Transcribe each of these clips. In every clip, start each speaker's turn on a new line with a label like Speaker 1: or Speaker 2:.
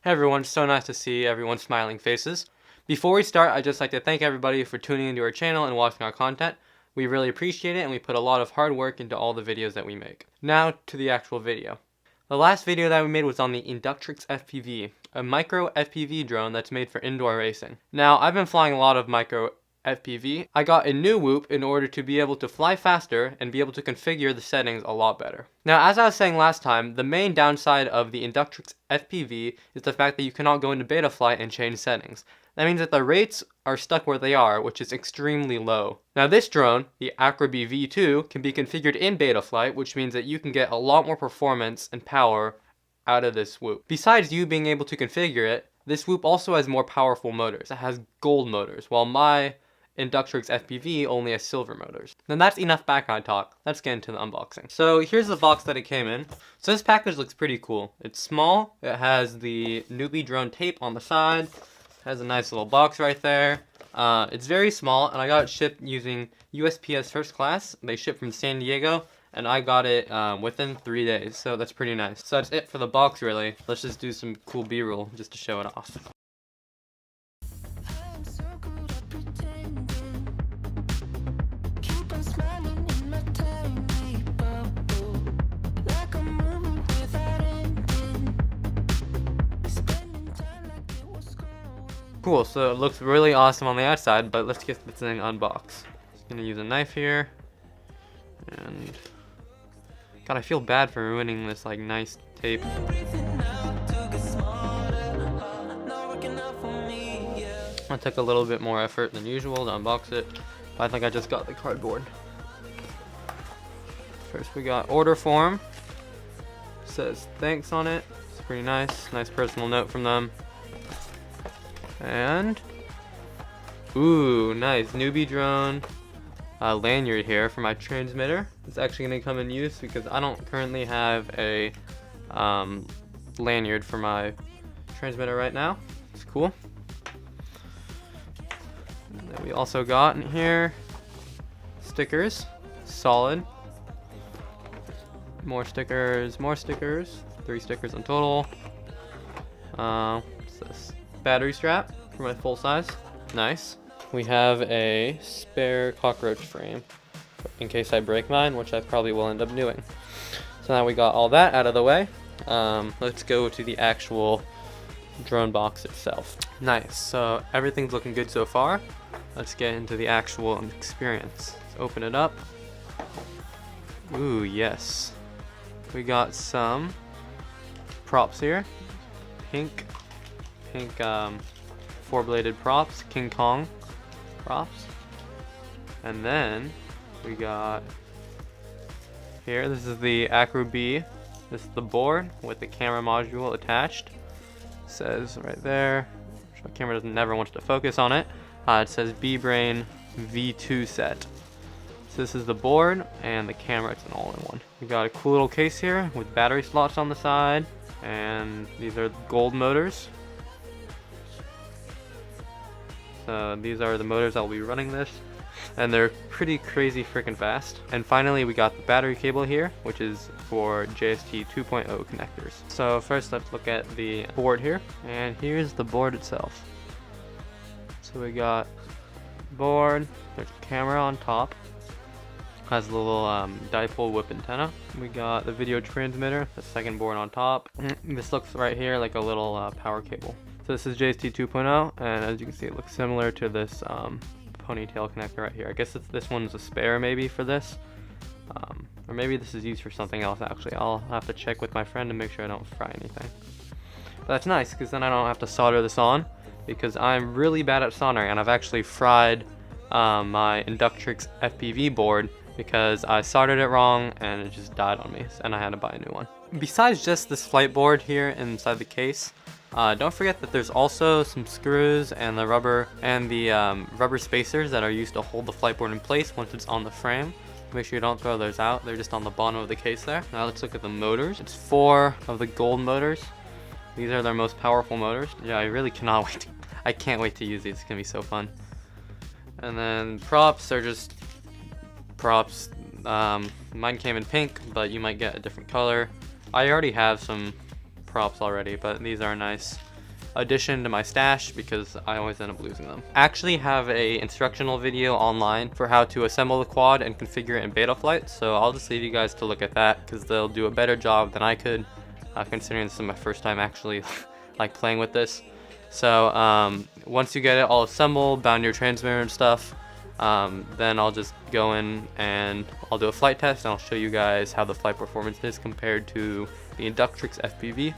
Speaker 1: Hey everyone, it's so nice to see everyone's smiling faces. Before we start, I'd just like to thank everybody for tuning into our channel and watching our content. We really appreciate it, and we put a lot of hard work into all the videos that we make. Now to the actual video. The last video that we made was on the Indutrix FPV, a micro FPV drone that's made for indoor racing. Now, I've been flying a lot of micro FPV. I got a new whoop in order to be able to fly faster and be able to configure the settings a lot better. Now, as I was saying last time, the main downside of the Indutrix FPV is the fact that you cannot go into beta flight and change settings. That means that the rates are stuck where they are, which is extremely low. Now this drone, the Acrobee V2, can be configured in beta flight, which means that you can get a lot more performance and power out of this whoop. Besides you being able to configure it, this whoop also has more powerful motors. It has gold motors, while my Indutrix FPV only has silver motors. Then that's enough background talk. Let's get into the unboxing. So here's the box that it came in. So this package looks pretty cool. It's small. It has the newbie drone tape on the side. Has a nice little box right there. It's very small, and I got it shipped using USPS First Class. They ship from San Diego, and I got it within 3 days, so that's pretty nice. So that's it for the box, really. Let's just do some cool B-roll just to show it off. Cool, so it looks really awesome on the outside, but let's get this thing unboxed. Just gonna use a knife here, and God, I feel bad for ruining this like nice tape. I took a little bit more effort than usual to unbox it, but I think I just got the cardboard. First we got order form. It says thanks on it. It's pretty nice. Nice personal note from them. And ooh, nice newbie drone lanyard here for my transmitter. It's actually going to come in use because I don't currently have a lanyard for my transmitter right now. It's cool. And then we also got in here stickers, solid. More stickers, 3 stickers in total. What's this? Battery strap for my full size. Nice. We have a spare cockroach frame in case I break mine, which I probably will end up doing. So now we got all that out of the way. Let's go to the actual drone box itself. Nice. So everything's looking good so far. Let's get into the actual experience. Let's open it up. Ooh, yes. We got some props here. Pink 4-bladed props, King Kong props. And then we got here, this is the Acrobee. This is the board with the camera module attached. It says right there, the camera never wants to focus on it. It says B-Brain V2 set. So this is the board and the camera, it's an all-in-one. We got a cool little case here with battery slots on the side, and these are gold motors. These are the motors that will be running this, and they're pretty crazy freaking fast. And finally we got the battery cable here, which is for JST 2.0 connectors. So first let's look at the board here, and here's the board itself. So we got board, there's a camera on top, has a little dipole whip antenna. We got the video transmitter, the second board on top. This looks right here like a little power cable. So this is JST 2.0, and as you can see, it looks similar to this ponytail connector right here. I guess this one's a spare maybe for this, or maybe this is used for something else actually. I'll have to check with my friend to make sure I don't fry anything. But that's nice, because then I don't have to solder this on, because I'm really bad at soldering, and I've actually fried my Indutrix FPV board because I soldered it wrong and it just died on me, and I had to buy a new one. Besides just this flight board here inside the case, don't forget that there's also some screws and the rubber spacers that are used to hold the flight board in place once it's on the frame. Make sure you don't throw those out. They're just on the bottom of the case there. Now let's look at the motors. It's 4 of the gold motors. These are their most powerful motors. Yeah, I really cannot wait. I can't wait to use these. It's gonna be so fun. And then props are just props. Mine came in pink, but you might get a different color. I already have some props already, but these are nice. addition to my stash because I always end up losing them. I actually have a instructional video online for how to assemble the quad and configure it in Betaflight, so I'll just leave you guys to look at that because they'll do a better job than I could, considering this is my first time actually like playing with this. So once you get it all assembled, bound your transmitter and stuff, then I'll just go in and I'll do a flight test and I'll show you guys how the flight performance is compared to the Indutrix FPV.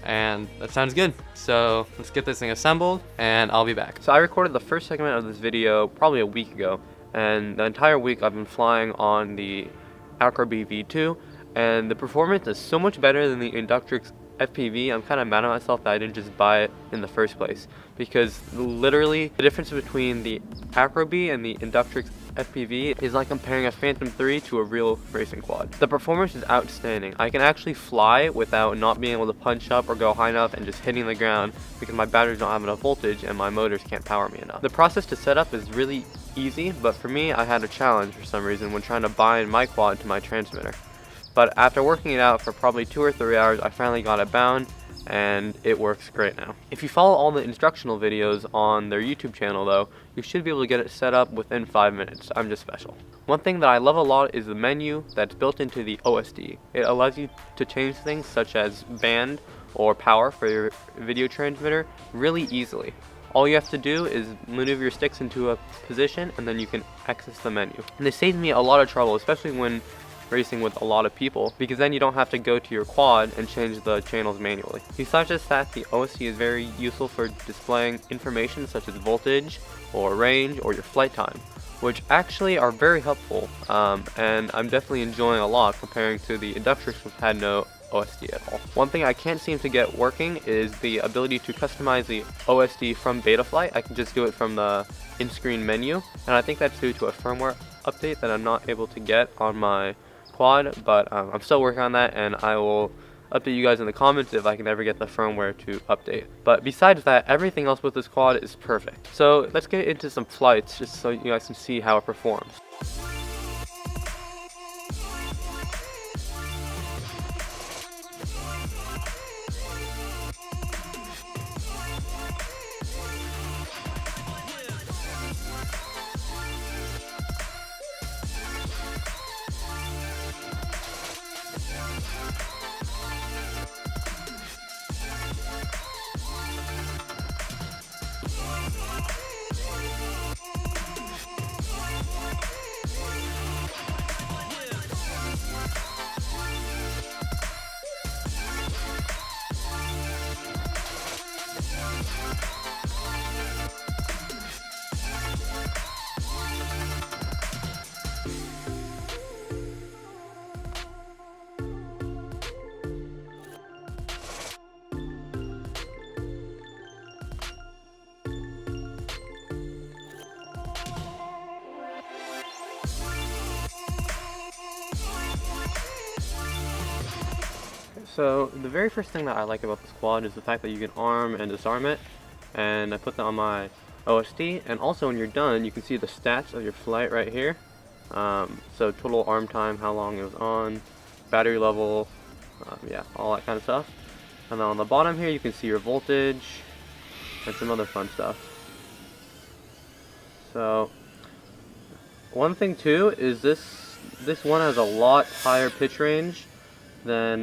Speaker 1: And that sounds good. So let's get this thing assembled and I'll be back. So I recorded the first segment of this video probably a week ago, and the entire week I've been flying on the Acrobee V2, and the performance is so much better than the Indutrix FPV. I'm kind of mad at myself that I didn't just buy it in the first place, because literally the difference between the Acrobee and the Indutrix FPV is like comparing a Phantom 3 to a real racing quad. The performance is outstanding. I can actually fly without not being able to punch up or go high enough and just hitting the ground because my batteries don't have enough voltage and my motors can't power me enough. The process to set up is really easy, but for me I had a challenge for some reason when trying to bind my quad to my transmitter. But after working it out for probably 2 or 3 hours, I finally got it bound, and it works great now. If you follow all the instructional videos on their YouTube channel though, you should be able to get it set up within 5 minutes. I'm just special. One thing that I love a lot is the menu that's built into the OSD. It allows you to change things such as band or power for your video transmitter really easily. All you have to do is maneuver your sticks into a position and then you can access the menu. And this saves me a lot of trouble, especially when racing with a lot of people, because then you don't have to go to your quad and change the channels manually. Besides just that, the OSD is very useful for displaying information such as voltage or range or your flight time, which actually are very helpful, and I'm definitely enjoying a lot comparing to the Indutrix, which had no OSD at all. One thing I can't seem to get working is the ability to customize the OSD from Betaflight. I can just do it from the in-screen menu, and I think that's due to a firmware update that I'm not able to get on my quad, but I'm still working on that, and I will update you guys in the comments if I can ever get the firmware to update. But besides that, everything else with this quad is perfect. So let's get into some flights just so you guys can see how it performs. So the very first thing that I like about this quad is the fact that you can arm and disarm it, and I put that on my OSD, and also when you're done you can see the stats of your flight right here. So total arm time, how long it was on, battery level, yeah, all that kind of stuff. And then on the bottom here you can see your voltage and some other fun stuff. So one thing too is this one has a lot higher pitch range than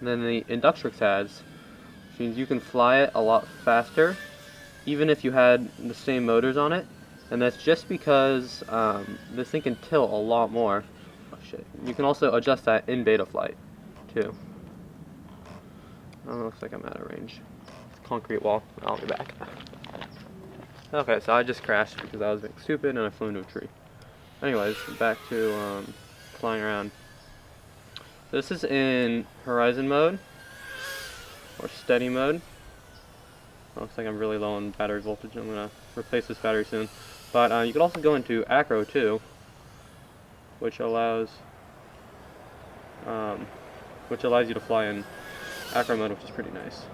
Speaker 1: the Indutrix has, which means you can fly it a lot faster even if you had the same motors on it, and that's just because this thing can tilt a lot more. Oh shit. You can also adjust that in Betaflight too. Oh, looks like I'm out of range. Concrete wall. I'll be back. Okay, so I just crashed because I was being stupid and I flew into a tree. Anyways, back to flying around. This is in horizon mode, or steady mode. Looks like I'm really low on battery voltage. I'm going to replace this battery soon. But you can also go into Acro too, which allows you to fly in Acro mode, which is pretty nice.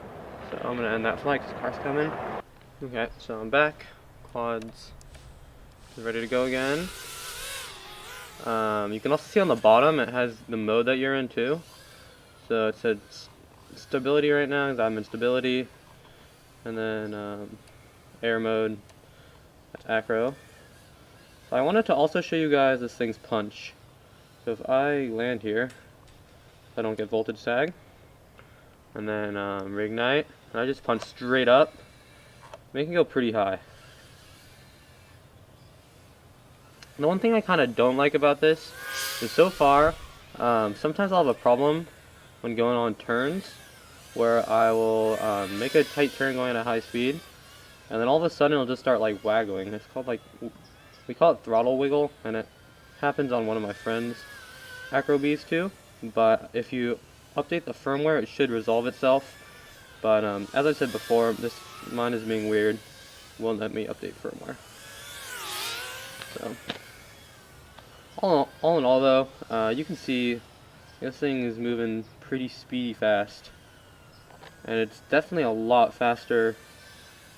Speaker 1: So I'm going to end that flight because the car's coming. Okay, so I'm back. Quads is ready to go again. You can also see on the bottom it has the mode that you're in too. So it says stability right now because I'm in stability, and then air mode, that's acro. So I wanted to also show you guys this thing's punch. So if I land here, I don't get voltage sag, and then reignite, and I just punch straight up, make it go pretty high. The one thing I kind of don't like about this is so far, sometimes I'll have a problem when going on turns where I will make a tight turn going at a high speed, and then all of a sudden it'll just start like waggling. It's called like, we call it Throttle Wiggle, and it happens on one of my friends' Acrobee V2, but if you update the firmware it should resolve itself, but as I said before, mine is being weird, won't let me update firmware. So all in all though, you can see this thing is moving pretty speedy fast, and it's definitely a lot faster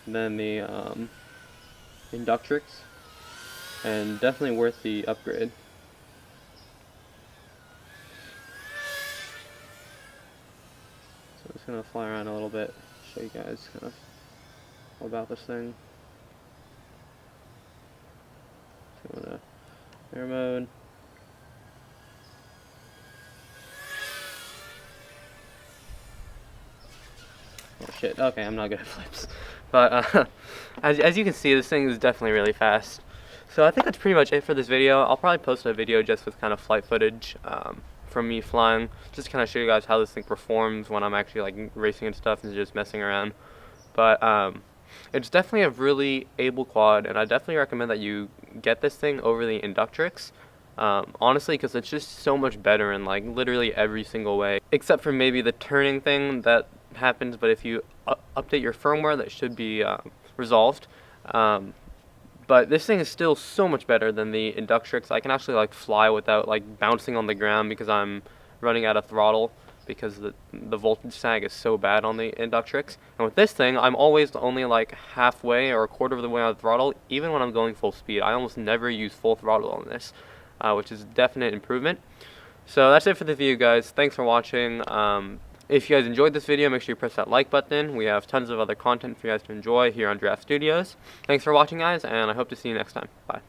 Speaker 1: than the Indutrix, and definitely worth the upgrade. So I'm just gonna fly around a little bit, show you guys kind of all about this thing. So I'm gonna air mode. Oh shit, okay, I'm not good at flips. But as you can see, this thing is definitely really fast. So I think that's pretty much it for this video. I'll probably post a video just with kind of flight footage from me flying, just to kind of show you guys how this thing performs when I'm actually like racing and stuff and just messing around. But it's definitely a really able quad, and I definitely recommend that you get this thing over the Indutrix. Honestly, because it's just so much better in like literally every single way, except for maybe the turning thing that happens, but if you update your firmware, that should be resolved. But this thing is still so much better than the Indutrix. I can actually like fly without like bouncing on the ground because I'm running out of throttle, because the voltage sag is so bad on the Indutrix. And with this thing, I'm always only like halfway or a quarter of the way on the throttle, even when I'm going full speed. I almost never use full throttle on this, which is a definite improvement. So that's it for the video, guys. Thanks for watching. If you guys enjoyed this video, make sure you press that like button. We have tons of other content for you guys to enjoy here on Giraffe Studios. Thanks for watching, guys, and I hope to see you next time. Bye.